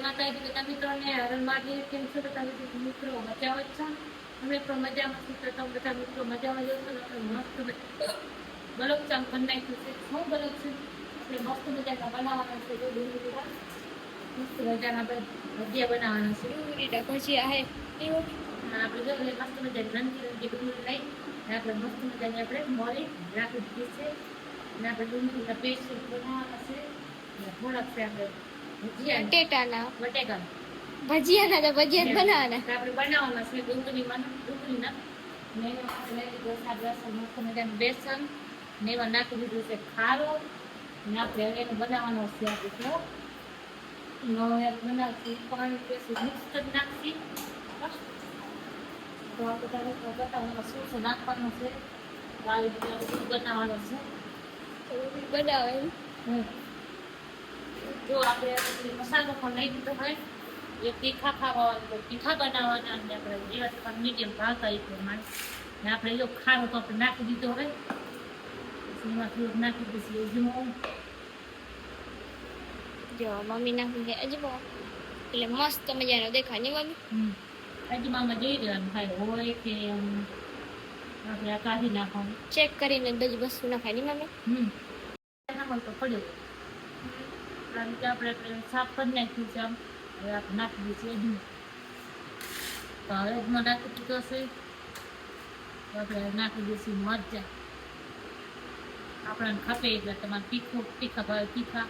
માતાજી બધા મિત્રોને હરણ મહાદેવ. કેમ છો બધા મિત્રો? મજામાં જ છો? અમે પણ મજામાં છીએ. તો તમે બધા મિત્રો મજામાં જ છો ને? મસ્ત બલક ચામ કરી નાખ્યું છે. શું બલક છે? આપણે મસ્ત મજાના બનાવવાના છે. જો ડુંગળી મસ્ત મજાના ભજીયા બનાવવાના છે. ડુંગળીના ભજીયા હે આપણે જો મસ્ત મજાની રંગી ડુંગળી લઈ આપણે મસ્ત મજાની આપણે મોરી રાખી દીધી છે. અને આપણે ડુંગળીના પેસ્ટ બનાવવાના છે. થોડાક છે આપણે બટેકાના ભજીયાના તો ભજીયા બનાવવાના આપણે બનાવવાના છે. ડુંગળીના ને આપણે લઈ લીધો સાત લસણ મસ્ત મજાનું બેસન ને એમાં નાખી દીધું છે ખારો ને આપણે હવે એનું બનાવવાનો છે. આપણે બનાવશું પાણી બેસી મિક્સ કરી નાખી તો આપણે બતાવવાનો શું છે નાખવાનું છે. આવી રીતે બનાવવાનો છે બનાવે જો આપણે મસાલો પણ લઈ દીધો હોય એ તીખા ખાવા તીખા બનાવવાના અને આપણે જેવા પણ મીડિયમ ભાવતા એ પ્રમાણે ને આપણે જો ખારો તો આપણે નાખી દીધો હોય એમાં થોડુંક નાખી દઈશું અજમો. જો મમ્મી નાખી દે અજમો એટલે મસ્ત મજાનો દેખાય ને મમ્મી. અજમામાં જોઈ દેવાનું ખાય હોય કે આપણે આ કાઢી નાખવાનું ચેક કરીને બધી વસ્તુ નાખાય ને મમ્મી. નાખવાનું તો પડ્યો કારણ કે આપણે સાફ કરી નાખ્યું છે. આમ હવે આપણે નાખી દઈશું અજમો. તો હવે અજમો નાખી દીધો છે. આપણે નાખી દઈશું મરચાં આપણને ખપે એટલે તમારે તીખા ભાવે તીખા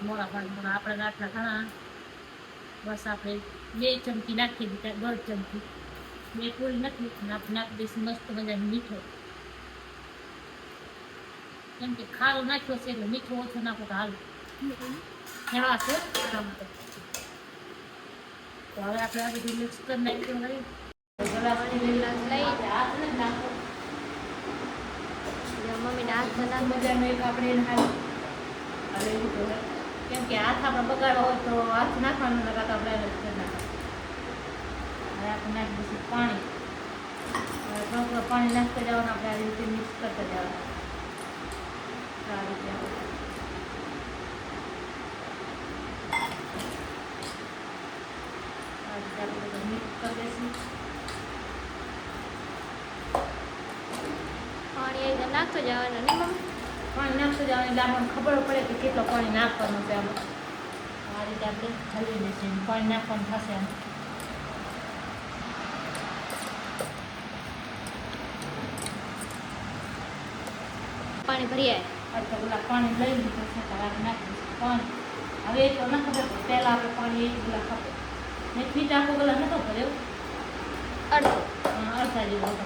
મોડા ભાવે મોડા આપણે આટલા ઘણા બસ આપણે 2 ચમચી નાખી દીધા 1/2 ચમચી 2 પૂરી નથી આપણે નાખી દઈશું મસ્ત મજાનો મીઠો. કેમ કે ખારો નાખ્યો છે એટલે મીઠો ઓછો નાખો તો હાલ એવા છે. તો હવે આપણે આ બધું મિક્સ કરી નાખ્યું હોય મમ્મીને હાથ બનાવ મજાનો એક આપણે એને હાથ હવે લીધો હોય કેમ કે હાથ આપણે બગાડો હોય તો હાથ નાખવાનું નકા તો આપણે એને કરી નાખવાનું. હવે આપણે નાખી દઈશું પાણી. થોડું પાણી નાખતા જવાનું આપણે આ રીતે મિક્સ કરતા જવાનું આ રીતે આપણે મિક્સ કરી દઈશું. પાણી એકદમ નાખતો જવાનું ને મમ્મી. પાણી નાખતું જવાનું એટલે આપણને ખબર પડે કે કેટલો પાણી નાખવાનું છે. આમાં આ રીતે આપણે હલવી દઈશું પાણી નાખવાનું થશે. આમ પાણી ભરી અડધા કલાક પાણી લઈ લીધું છે તો આપણે નાખી દઈશું પાણી. હવે એ તો ન ખબર પહેલાં આપણે પાણી 1 કલાક ખબર ને ફીટ આખો કલાક નહોતો ભર્યો અડધા જેવો હતો.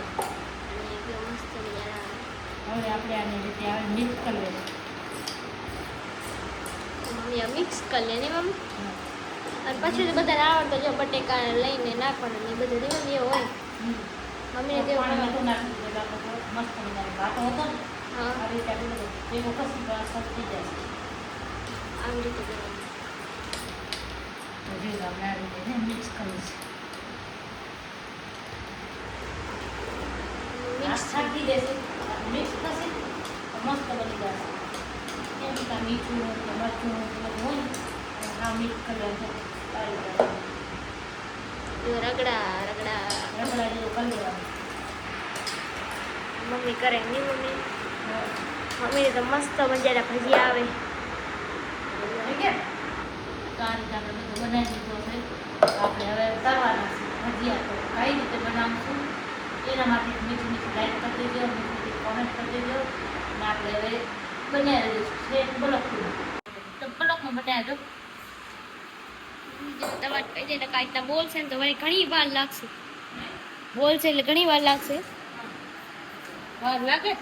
હવે આપણે આને રીતે મિક્સ કરી લઈશું. મમ્મી મિક્સ કરી લે ને મમ્મી. અને પછી તો બધાને આવડતો જો બટેકા લઈને નાખવાનું ને બધું મમ્મી એવું હોય મમ્મીને તેવું પાણીમાં નાખી દીધું આપણે મસ્ત મજાનો ઘાટો હતો ને આ રીતે આપણે એવો કસી સસ્તી જાય આવી રીતે તો જો આપણે આ રીતે મિક્સ કરીશું. મિક્સ થાકી દેશે મિક્સ થશે તો મસ્ત બની જશે. કેમ કે મીઠું કે મરચું બધું હોય ને આ મિક્સ કરી રગડા રગડા રગડા જેવું કરી દેવાનું. મમ્મી કરે નહીં મમ્મી. મમ્મીને તો મસ્ત મજાના ભજીયા આવે. તો આ રીતે આપણે બધું બનાવી દીધું છે. આપણે હવે તળવાના છે ભજીયા. તો કઈ રીતે બનાવશું એના માટે મીઠી મીઠી લાઈક કરી દેજો, મીઠી મીઠી કોમેન્ટ કરી દેજો અને આપણે હવે બનાવી દઈશું સેમ બ્લોકમાં. તો બ્લોકમાં બનાવી દો. તમારે કહી દે કાંઈ રીતના બોલશે ને તો વળી ઘણી વાર લાગશે. બોલશે એટલે ઘણી વાર લાગશે. વાર લાગે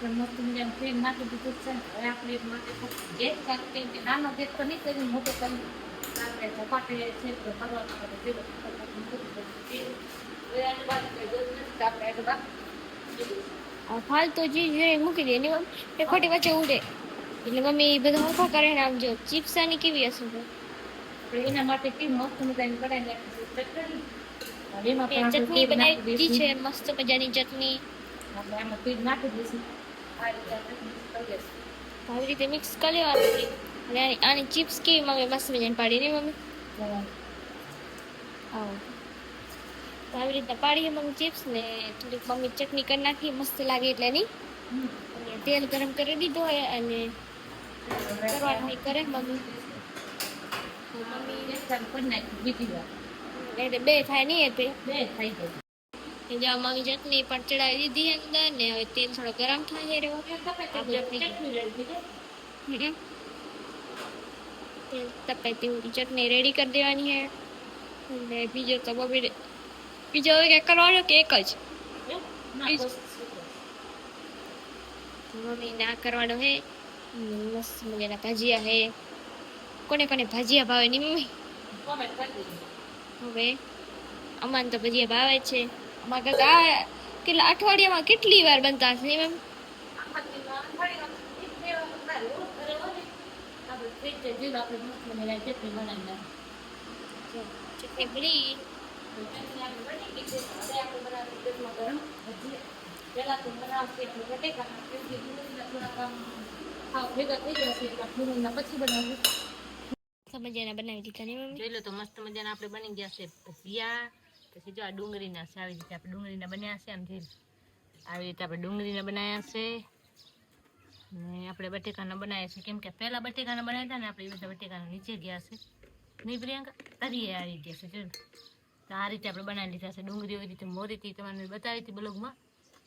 મસ્ત મજાનું ફ્રેમ નાખી દીધું છે. હવે આપણે એક માટે ગેસ કાઢી કે નાનો ગેસ તો નહીં કરી મોટો કરી આપણે ઝપાટે છે તો કરવાનો ફાલતુ ચીજ મૂકી દે ને એ ખોટી વચ્ચે ઉડે એટલે મમ્મી બધા હરખા કરે ને આમ જો ચિપ્સાની કેવી હશે એના માટે કેવી મસ્ત મજાની કઢાઈ નાખી ચટણી બનાવી દીધી છે મસ્ત મજાની ચટણી. આપણે આમાં પીઠ નાખી દઈશું આ રીતે આપણે મિક્સ કરી દઈશું. આવી રીતે મિક્સ કરી લેવાનું. અને આની ચિપ્સ કેવી મમ્મી મસ્ત મજાની પાડી ને મમ્મી આવો તો આવી રીતના પાડીએ મમ્મી ચિપ્સ ને થોડીક મમ્મી ચટણી કરી નાખી મસ્ત લાગે એટલે એની અને તેલ ગરમ કરી દીધો હોય અને કરવાનું કરે મમ્મી એટલે બે થાય નહીં એટલે જો મમ્મી ચટણી પણ ચડાવી દીધી અંદર ને હવે તેલ થોડો ગરમ થાય રહ્યો તેલ તપે તેવી ચટણી રેડી કરી દેવાની છે અને બીજો તો મમ્મી બીજો હવે ક્યાંક કરવાનો કે એક જ મમ્મી ના કરવાનો હે મસ્ત મજાના ભજીયા હે કોને કોને ભજીયા ભાવે ની મમ્મી હવે અમાન તો ભજીયા ભાવે છે અમારા કાકા કેટલા અઠવાડિયામાં કેટલી વાર બનતા હશે મેમ ચટણી બની મજાના બનાવી દીધા ને મમ્મી જોઈ લો તો મસ્ત મજાના આપણે બની ગયા છે ભજીયા પછી જો આ ડુંગળીના છે આવી રીતે આપણે ડુંગળીના બન્યા છે આમ જોઈ આવી રીતે આપણે ડુંગળીના બનાવ્યા છે ને આપણે બટેકાના બનાવ્યા છે કેમ કે પહેલા બટેકાના બનાવ્યા હતા ને આપણે એ બધા બટેકાના નીચે ગયા છે નહીં પ્રિયંકા તરીએ આવી ગયા છે જો તો આ રીતે આપણે બનાવી લીધા છે ડુંગળી એવી રીતે મોરી હતી તમને બતાવી હતી બ્લોગમાં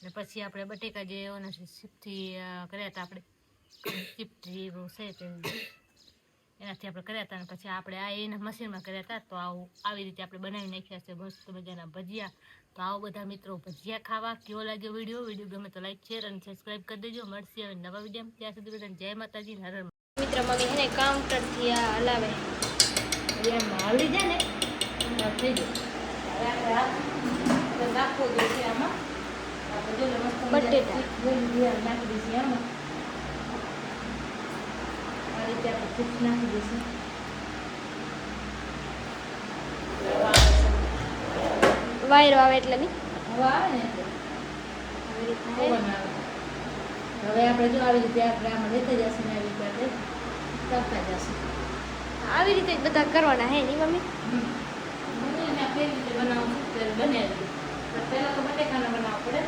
ને પછી આપણે બટેકા જે એવાના છે ચીપથી કર્યા હતા આપણે ચીપથી એવું છે તે એનાથી આપણે કર્યા હતા અને પછી આપણે આ એના મશીનમાં કર્યા હતા તો આવું આવી રીતે આપણે બનાવી નાખ્યા છે મસ્ત મજાના ભજીયા તો આવો બધા મિત્રો ભજીયા ખાવા કેવો લાગ્યો વિડીયો ગમે તો લાઈક શેર અને સબસ્ક્રાઈબ કરી દેજો મળશે હવે નવા વિડીયો ત્યાં સુધી બધાને જય માતાજી હર મિત્ર મમ્મી છે ને કાઉન્ટરથી આ હલાવે એમ હાલી જાય ને થઈ જાય હવે આપણે નાખવો જોઈએ આમાં આપણે જો મસ્ત બટેટા નાખી દઈશું આમાં આ રીતે આપણે ચિપ્સ નાખી દઈશું વાયરો આવે એટલે નહીં હવે આવે ને એટલે આવી રીતના હવે આપણે જો આવી રીતે આપણે આમાં લેતા જશું ને આવી રીતે આપણે કરતા જશું આવી રીતે જ બધા કરવાના હે નહીં મમ્મી મને કેવી રીતે બનાવવું ત્યારે બને પહેલાં તો બટેકાના બનાવવા પડે